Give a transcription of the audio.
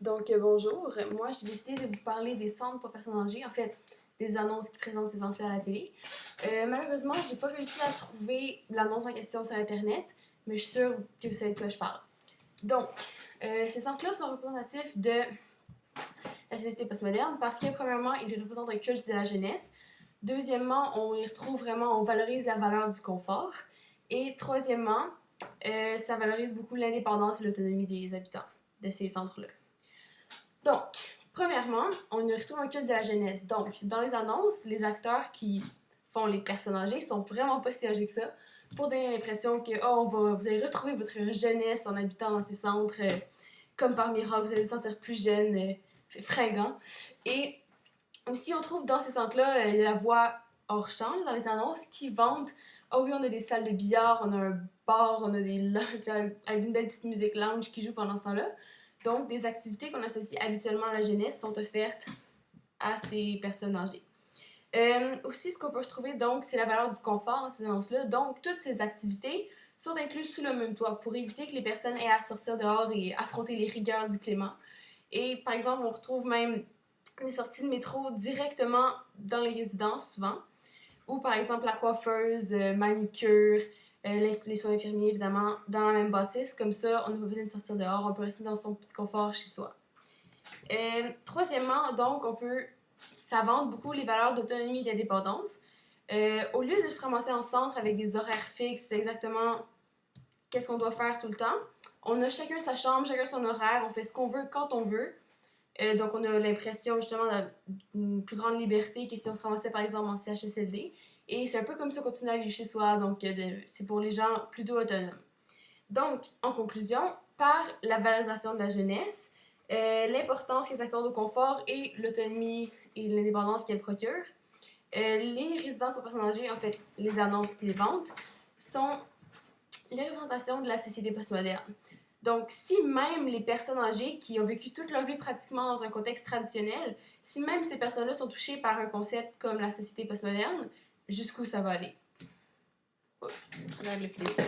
Bonjour. Moi, j'ai décidé de vous parler des centres pour personnes âgées, en fait, des annonces qui présentent ces centres-là à la télé. Malheureusement, j'ai pas réussi à trouver l'annonce en question sur Internet, mais je suis sûre que vous savez de quoi je parle. Donc, ces centres-là sont représentatifs de la société postmoderne parce que, premièrement, ils représentent un culte de la jeunesse. Deuxièmement, on y retrouve vraiment, on valorise la valeur du confort. Et troisièmement, ça valorise beaucoup l'indépendance et l'autonomie des habitants de ces centres-là. Donc, premièrement, on y retrouve un culte de la jeunesse. Donc, dans les annonces, les acteurs qui font les personnes âgées sont vraiment pas si âgés que ça pour donner l'impression que vous allez retrouver votre jeunesse en habitant dans ces centres comme par miracle, vous allez vous sentir plus jeune, fringant. Et aussi, on trouve dans ces centres-là la voix hors champ dans les annonces qui vantent oh oui, on a des salles de billard, on a un bar, on a des lounges avec une belle petite musique lounge qui joue pendant ce temps-là. Donc, des activités qu'on associe habituellement à la jeunesse sont offertes à ces personnes âgées. Aussi, ce qu'on peut retrouver, donc, c'est la valeur du confort dans ces annonces-là. Donc, toutes ces activités sont incluses sous le même toit pour éviter que les personnes aient à sortir dehors et affronter les rigueurs du climat. Et, par exemple, on retrouve même des sorties de métro directement dans les résidences, souvent. Ou, par exemple, la coiffeuse, manucure, les soins infirmiers, évidemment, dans la même bâtisse. Comme ça, on n'a pas besoin de sortir dehors, on peut rester dans son petit confort chez soi. Troisièmement, donc, ça vante beaucoup les valeurs d'autonomie et d'indépendance. Au lieu de se ramasser en centre avec des horaires fixes, c'est exactement qu'est-ce qu'on doit faire tout le temps, on a chacun sa chambre, chacun son horaire, on fait ce qu'on veut quand on veut. Donc, on a l'impression justement d'une plus grande liberté que si on se ramassait par exemple en CHSLD. Et c'est un peu comme ça qu'on continue à vivre chez soi, donc c'est pour les gens plutôt autonomes. Donc, en conclusion, par la valorisation de la jeunesse, l'importance qu'elle s'accorde au confort et l'autonomie et l'indépendance qu'elle procure, les résidences aux personnes âgées, en fait, les annonces qui les vendent, sont les représentations de la société postmoderne. Donc, si même les personnes âgées qui ont vécu toute leur vie pratiquement dans un contexte traditionnel, si même ces personnes-là sont touchées par un concept comme la société postmoderne, jusqu'où ça va aller? Regarde le clip.